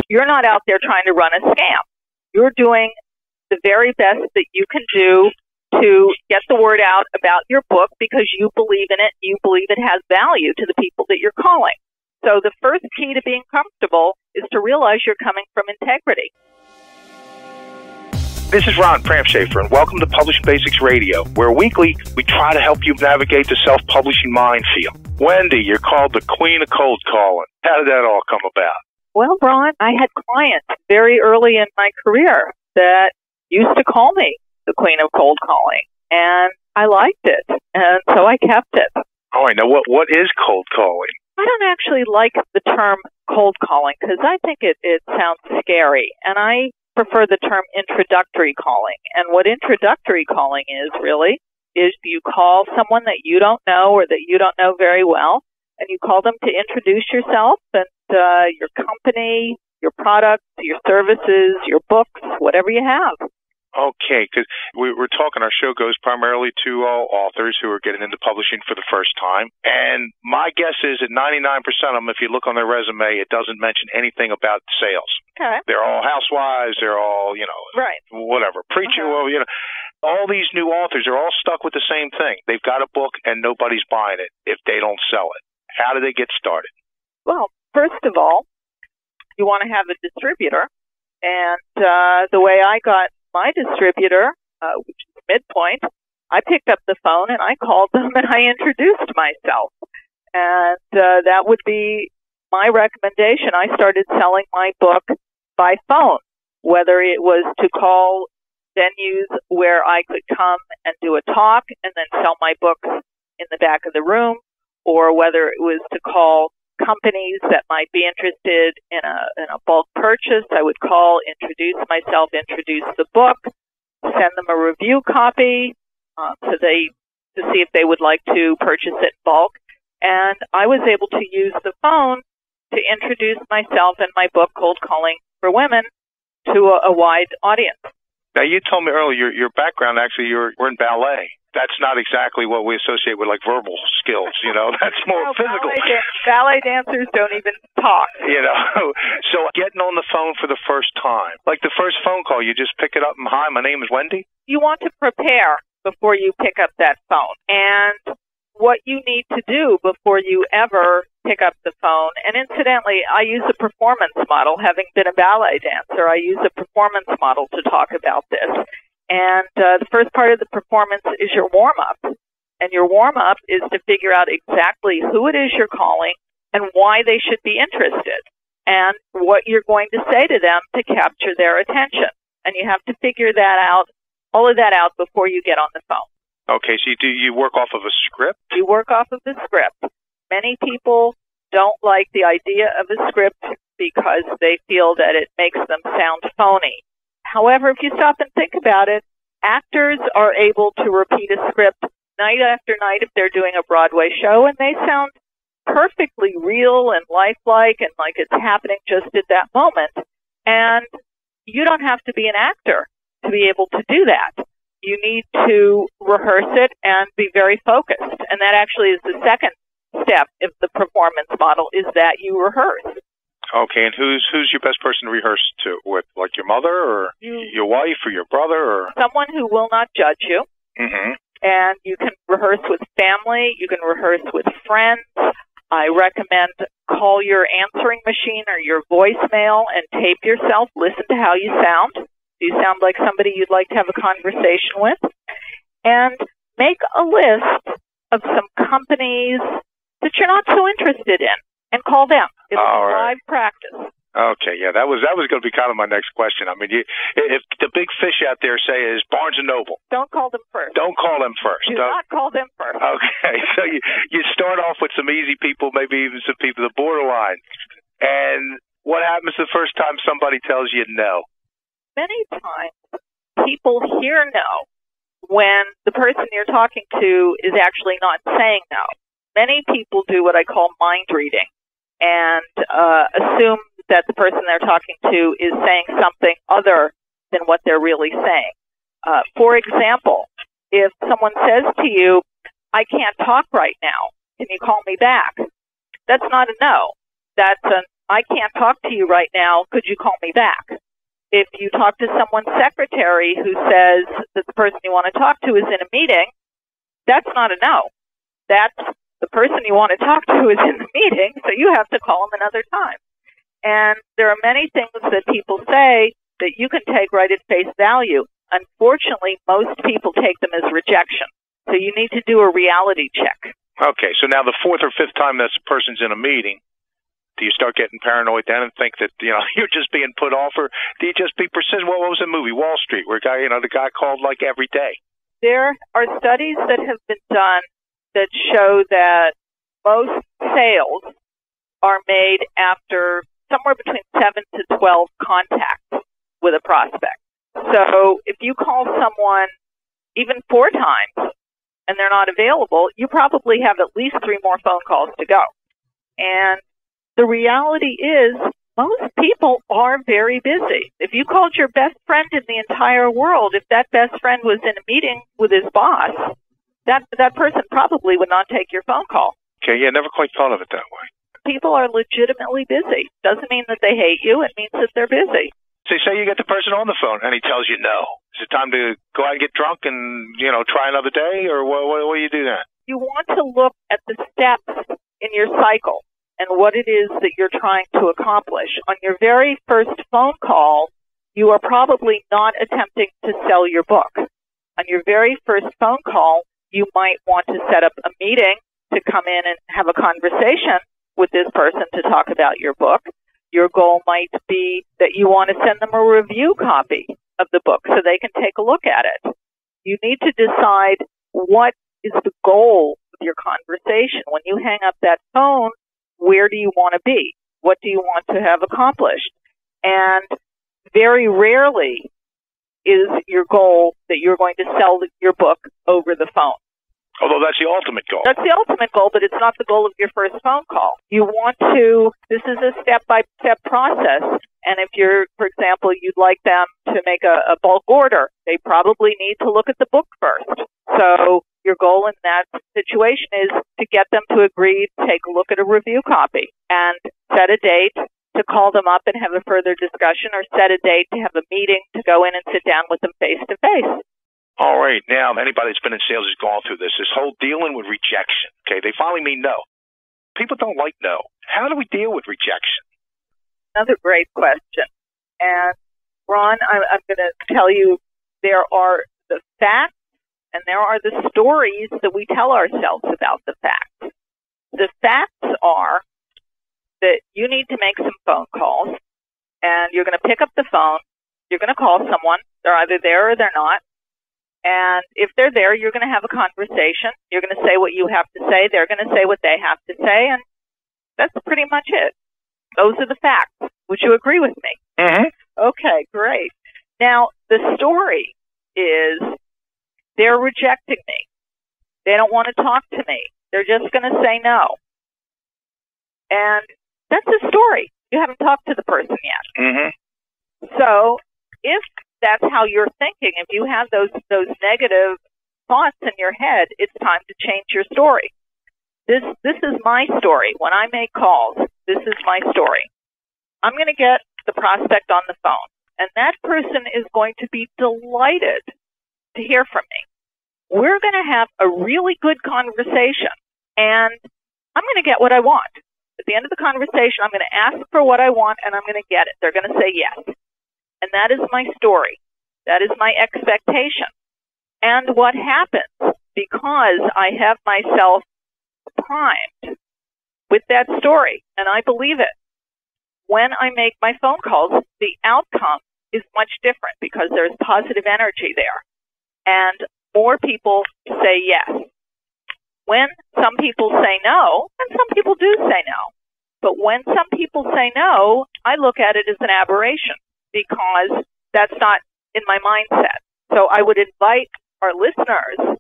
You're not out there trying to run a scam. You're doing the very best that you can do to get the word out about your book because you believe in it. You believe it has value to the people that you're calling. So the first key to being comfortable is to realize you're coming from integrity. This is Ron Pramshafer, and welcome to Publishing Basics Radio, where weekly we try to help you navigate the self-publishing minefield. Wendy, you're called the Queen of Cold Calling. How did that all come about? Well, Ron, I had clients very early in my career that used to call me the Queen of Cold Calling, and I liked it, and so I kept it. All right, now what is cold calling? I don't actually like the term cold calling because I think it sounds scary, and I prefer the term introductory calling. And what introductory calling is really is you call someone that you don't know or that you don't know very well, and you call them to introduce yourself and your company, your products, your services, your books, whatever you have. Okay, because we're talking, our show goes primarily to authors who are getting into publishing for the first time. And my guess is that 99% of them, if you look on their resume, it doesn't mention anything about sales. Okay. They're all housewives. They're all, right. Whatever. Preacher, all these new authors are all stuck with the same thing. They've got a book and nobody's buying it if they don't sell it. How do they get started? Well, first of all, you want to have a distributor. And the way I got my distributor, which is Midpoint, I picked up the phone and I called them and I introduced myself. And that would be my recommendation. I started selling my book by phone, whether it was to call venues where I could come and do a talk and then sell my books in the back of the room, or whether it was to call companies that might be interested in a bulk purchase. I would call, introduce myself, introduce the book, send them a review copy to see if they would like to purchase it in bulk. And I was able to use the phone to introduce myself and my book, Cold Calling for Women, to a wide audience. Now, you told me earlier your background, actually, we're in ballet. That's not exactly what we associate with, like, verbal skills, That's more physical. Ballet dancers don't even talk. So getting on the phone for the first time, like the first phone call, you just pick it up and, hi, my name is Wendy? You want to prepare before you pick up that phone. And what you need to do before you ever pick up the phone, and incidentally, I use a performance model. Having been a ballet dancer, I use a performance model to talk about this. And the first part of the performance is your warm-up. And your warm-up is to figure out exactly who it is you're calling and why they should be interested and what you're going to say to them to capture their attention. And you have to figure that out, all of that out before you get on the phone. Okay, so you work off of a script? You work off of a script. Many people don't like the idea of a script because they feel that it makes them sound phony. However, if you stop and think about it, actors are able to repeat a script night after night if they're doing a Broadway show, and they sound perfectly real and lifelike and like it's happening just at that moment. And you don't have to be an actor to be able to do that. You need to rehearse it and be very focused. And that actually is the second step of the performance model, is that you rehearse. Okay, and who's your best person to rehearse with, like your mother or your wife or your brother? Or someone who will not judge you. Mm-hmm. And you can rehearse with family. You can rehearse with friends. I recommend call your answering machine or your voicemail and tape yourself. Listen to how you sound. Do you sound like somebody you'd like to have a conversation with? And make a list of some companies that you're not so interested in and call them. It's a live practice. Okay, yeah, that was going to be kind of my next question. I mean, if the big fish out there say is Barnes & Noble. Don't call them first. Don't call them first. Do not call them first. Okay, so you start off with some easy people, maybe even some people, the borderline. And what happens the first time somebody tells you no? Many times people hear no when the person you're talking to is actually not saying no. Many people do what I call mind reading and assume that the person they're talking to is saying something other than what they're really saying. For example, if someone says to you, I can't talk right now, can you call me back? That's not a no. That's an I can't talk to you right now. Could you call me back? If you talk to someone's secretary who says that the person you want to talk to is in a meeting, that's not a no. That's the person you want to talk to is in the meeting, so you have to call them another time. And there are many things that people say that you can take right at face value. Unfortunately, most people take them as rejection. So you need to do a reality check. Okay, so now the fourth or fifth time that person's in a meeting, do you start getting paranoid then and think that, you're just being put off, or do you just be persistent? What was the movie, Wall Street, where the guy called like every day? There are studies that have been done that show that most sales are made after somewhere between 7 to 12 contacts with a prospect. So if you call someone even 4 times and they're not available, you probably have at least 3 more phone calls to go. And the reality is most people are very busy. If you called your best friend in the entire world, if that best friend was in a meeting with his boss, that person probably would not take your phone call. Okay, yeah, never quite thought of it that way. People are legitimately busy. Doesn't mean that they hate you. It means that they're busy. So say you get the person on the phone and he tells you no. Is it time to go out and get drunk and, try another day, or what do you do then? You want to look at the steps in your cycle and what it is that you're trying to accomplish. On your very first phone call, you are probably not attempting to sell your book. On your very first phone call, you might want to set up a meeting to come in and have a conversation with this person to talk about your book. Your goal might be that you want to send them a review copy of the book so they can take a look at it. You need to decide what is the goal of your conversation. When you hang up that phone, where do you want to be? What do you want to have accomplished? And very rarely is your goal that you're going to sell your book over the phone. Although that's the ultimate goal. That's the ultimate goal, but it's not the goal of your first phone call. You want to, this is a step-by-step process, and if you're, for example, you'd like them to make a bulk order, they probably need to look at the book first. So your goal in that situation is to get them to agree to take a look at a review copy and set a date to call them up and have a further discussion, or set a date to have a meeting to go in and sit down with them face-to-face. All right. Now, anybody that's been in sales has gone through this whole dealing with rejection. Okay, they finally mean no. People don't like no. How do we deal with rejection? Another great question. And, Ron, I'm going to tell you there are the facts and there are the stories that we tell ourselves about the facts. The facts are that you need to make some phone calls, and you're going to pick up the phone. You're going to call someone. They're either there or they're not. And if they're there, you're going to have a conversation. You're going to say what you have to say. They're going to say what they have to say. And that's pretty much it. Those are the facts. Would you agree with me? Mm-hmm. Okay, great. Now, the story is they're rejecting me. They don't want to talk to me. They're just going to say no. And that's the story. You haven't talked to the person yet. Mm-hmm. So if that's how you're thinking, if you have those negative thoughts in your head, it's time to change your story. This is my story. When I make calls, this is my story. I'm going to get the prospect on the phone, and that person is going to be delighted to hear from me. We're going to have a really good conversation, and I'm going to get what I want. At the end of the conversation, I'm going to ask for what I want, and I'm going to get it. They're going to say yes. And that is my story. That is my expectation. And what happens, because I have myself primed with that story, and I believe it, when I make my phone calls, the outcome is much different because there's positive energy there. And more people say yes. When some people say no, and some people do say no, but when some people say no, I look at it as an aberration, because that's not in my mindset. So I would invite our listeners,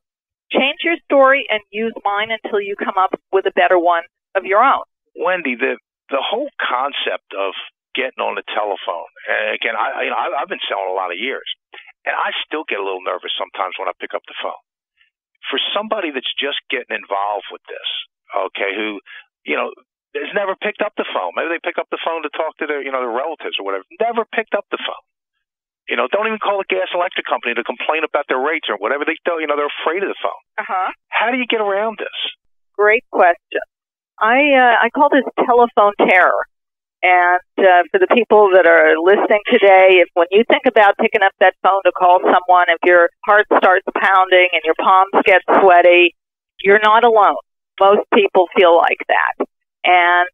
change your story and use mine until you come up with a better one of your own. Wendy, the whole concept of getting on the telephone, and again, I've been selling a lot of years, and I still get a little nervous sometimes when I pick up the phone. For somebody that's just getting involved with this, okay, who, has never picked up the phone. Maybe they pick up the phone to talk to their, their relatives or whatever. Never picked up the phone. Don't even call the gas and electric company to complain about their rates or whatever. They're afraid of the phone. Uh-huh. How do you get around this? Great question. I call this telephone terror. And for the people that are listening today, when you think about picking up that phone to call someone, if your heart starts pounding and your palms get sweaty, you're not alone. Most people feel like that. And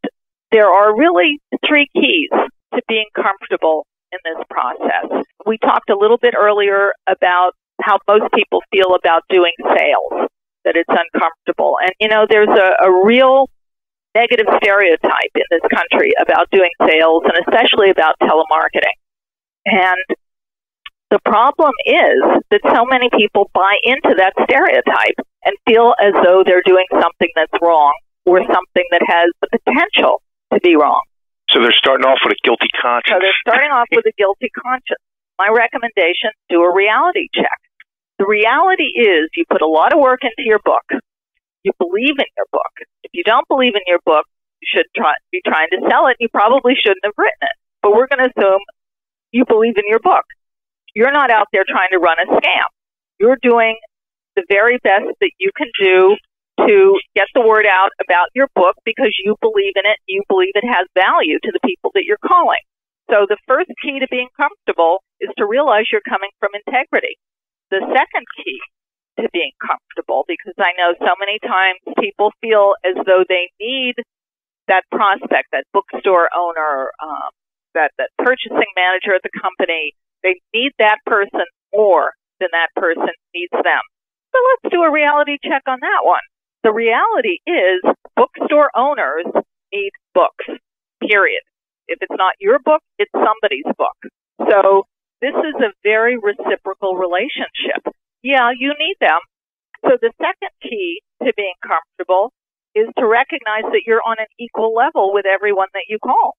there are really 3 keys to being comfortable in this process. We talked a little bit earlier about how most people feel about doing sales, that it's uncomfortable. And, there's a real negative stereotype in this country about doing sales and especially about telemarketing. And the problem is that so many people buy into that stereotype and feel as though they're doing something that's wrong or something that has the potential to be wrong. So they're starting off with a guilty conscience. So they're starting off with a guilty conscience. My recommendation, do a reality check. The reality is you put a lot of work into your book. You believe in your book. If you don't believe in your book, you should be trying to sell it. You probably shouldn't have written it. But we're going to assume you believe in your book. You're not out there trying to run a scam. You're doing the very best that you can do to get the word out about your book because you believe in it. You believe it has value to the people that you're calling. So the first key to being comfortable is to realize you're coming from integrity. The second key to being comfortable, because I know so many times people feel as though they need that prospect, that bookstore owner, that purchasing manager at the company. They need that person more than that person needs them. So let's do a reality check on that one. The reality is bookstore owners need books, period. If it's not your book, it's somebody's book. So this is a very reciprocal relationship. Yeah, you need them. So the second key to being comfortable is to recognize that you're on an equal level with everyone that you call.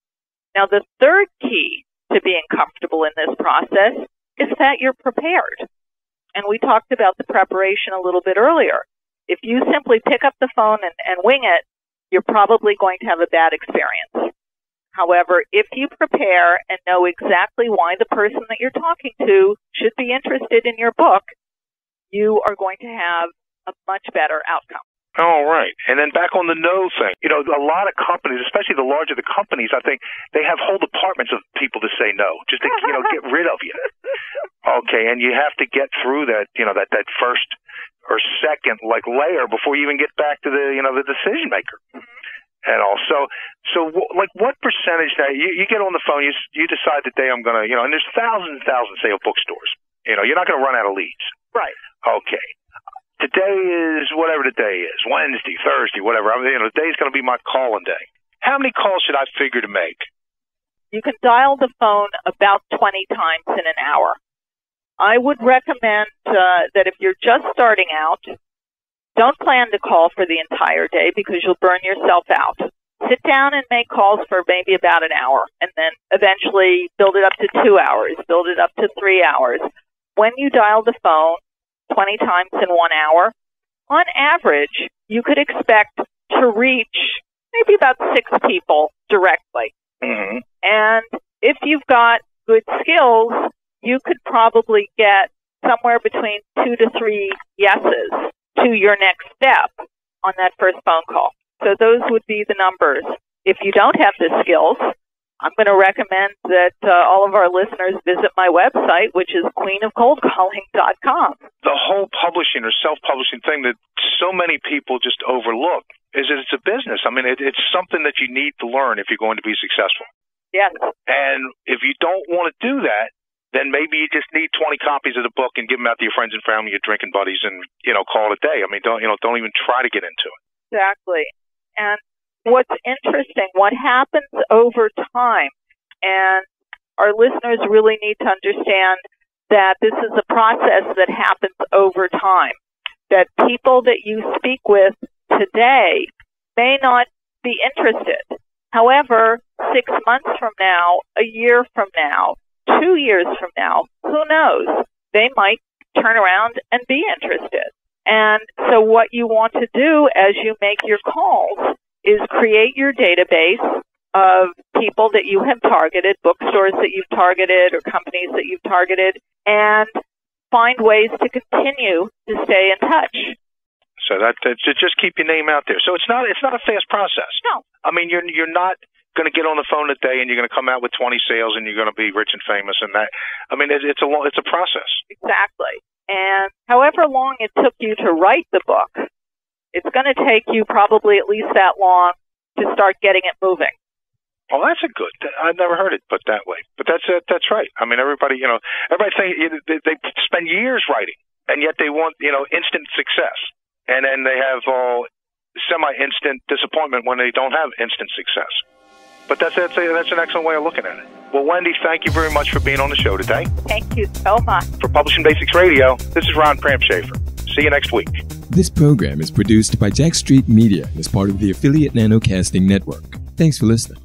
Now, the third key to being comfortable in this process is that you're prepared. And we talked about the preparation a little bit earlier. If you simply pick up the phone and wing it, you're probably going to have a bad experience. However, if you prepare and know exactly why the person that you're talking to should be interested in your book, you are going to have a much better outcome. All right. And then back on the no thing. A lot of companies, especially the larger the companies, I think they have whole departments of people to say no, just to, get rid of you. Okay. And you have to get through that, that first or second, layer before you even get back to the, the decision maker. And also, what percentage now, you get on the phone, you decide the day I'm going to, and there's thousands and thousands, say, of bookstores. You're not going to run out of leads. Right. Okay. Today is whatever the day is, Wednesday, Thursday, whatever. The day's going to be my calling day. How many calls should I figure to make? You can dial the phone about 20 times in an hour. I would recommend that if you're just starting out, don't plan to call for the entire day because you'll burn yourself out. Sit down and make calls for maybe about an hour, and then eventually build it up to 2 hours, build it up to 3 hours. When you dial the phone 20 times in 1 hour, on average, you could expect to reach maybe about 6 people directly. Mm-hmm. And if you've got good skills, you could probably get somewhere between 2 to 3 yeses to your next step on that first phone call. So those would be the numbers. If you don't have the skills, I'm going to recommend that all of our listeners visit my website, which is queenofcoldcalling.com. The whole publishing or self-publishing thing that so many people just overlook is that it's a business. I mean, it's something that you need to learn if you're going to be successful. Yes. And if you don't want to do that, then maybe you just need 20 copies of the book and give them out to your friends and family, your drinking buddies, and call it a day. I mean, don't even try to get into it. Exactly. And what's interesting, what happens over time, and our listeners really need to understand that this is a process that happens over time. That people that you speak with today may not be interested. However, 6 months from now, a year from now, 2 years from now, who knows? They might turn around and be interested. And so what you want to do as you make your calls is create your database of people that you have targeted, bookstores that you've targeted or companies that you've targeted, and find ways to continue to stay in touch. So that to just keep your name out there. So it's not a fast process. No. I mean, you're not going to get on the phone today and you're going to come out with 20 sales and you're going to be rich and famous and that. I mean, it's a process. Exactly. And however long it took you to write the book, it's going to take you probably at least that long to start getting it moving. Well, that's a good. I've never heard it put that way, but that's right. I mean, everybody think they spend years writing, and yet they want instant success, and then they have semi-instant disappointment when they don't have instant success. But that's an excellent way of looking at it. Well, Wendy, thank you very much for being on the show today. Thank you so much. For Publishing Basics Radio, this is Ron Pramshafer. See you next week. This program is produced by Jack Street Media as part of the Affiliate Nanocasting Network. Thanks for listening.